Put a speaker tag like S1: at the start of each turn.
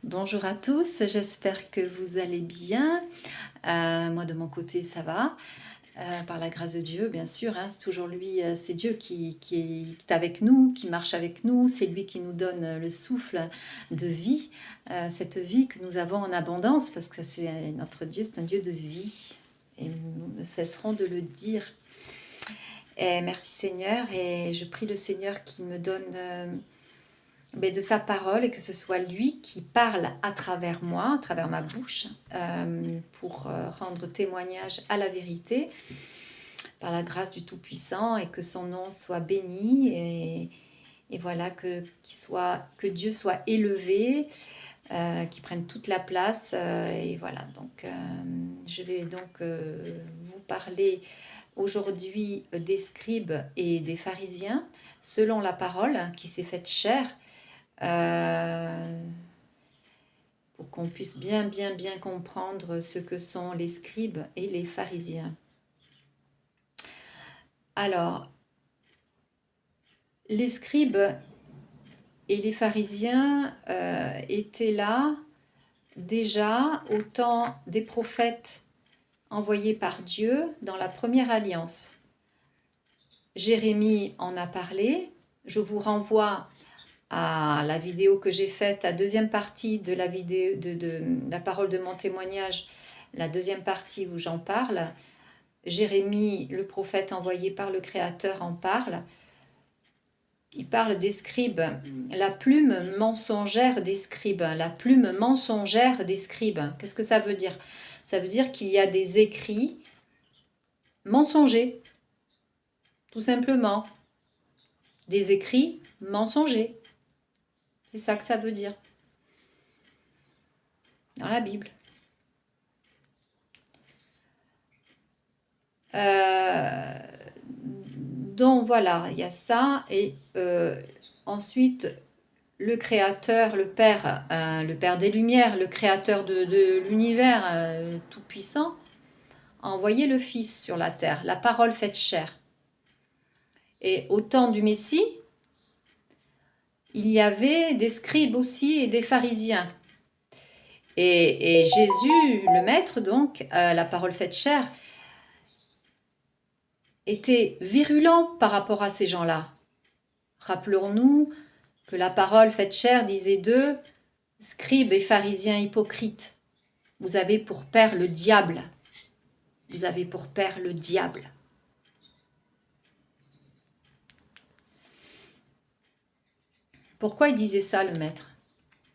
S1: Bonjour à tous, j'espère que vous allez bien. Moi de mon côté ça va, par la grâce de Dieu bien sûr, hein, c'est toujours lui, c'est Dieu qui est avec nous, qui marche avec nous, c'est lui qui nous donne le souffle de vie, cette vie que nous avons en abondance parce que c'est notre Dieu, c'est un Dieu de vie et nous ne cesserons de le dire. Et merci Seigneur et je prie le Seigneur qui me donne mais de sa parole et que ce soit lui qui parle à travers moi, à travers ma bouche, pour rendre témoignage à la vérité, par la grâce du Tout-Puissant, et que son nom soit béni, et voilà, que Dieu soit élevé, qu'il prenne toute la place, et voilà, donc je vais donc vous parler aujourd'hui des scribes et des pharisiens, selon la parole qui s'est faite chair, euh, pour qu'on puisse bien comprendre ce que sont les scribes et les pharisiens. Alors, les scribes et les pharisiens étaient là déjà au temps des prophètes envoyés par Dieu dans la première alliance. Jérémie en a parlé. Je vous renvoie à la vidéo que j'ai faite, la deuxième partie de la vidéo de la parole de mon témoignage, la deuxième partie où j'en parle. Jérémie, le prophète envoyé par le Créateur, en parle. Il parle des scribes, la plume mensongère des scribes, la plume mensongère des scribes. Qu'est-ce que ça veut dire? Ça veut dire qu'il y a des écrits mensongers, tout simplement. Des écrits mensongers. C'est ça que ça veut dire dans la Bible. Donc voilà, il y a ça. Et ensuite, le Créateur, le Père des Lumières, le Créateur de l'univers tout-puissant, a envoyé le Fils sur la terre, la parole faite chair. Et au temps du Messie, il y avait des scribes aussi et des pharisiens. Et Jésus, le Maître, donc, la parole faite chair, était virulent par rapport à ces gens-là. Rappelons-nous que la parole faite chair disait d'eux, scribes et pharisiens hypocrites, vous avez pour père le diable. Vous avez pour père le diable. Pourquoi il disait ça, le Maître?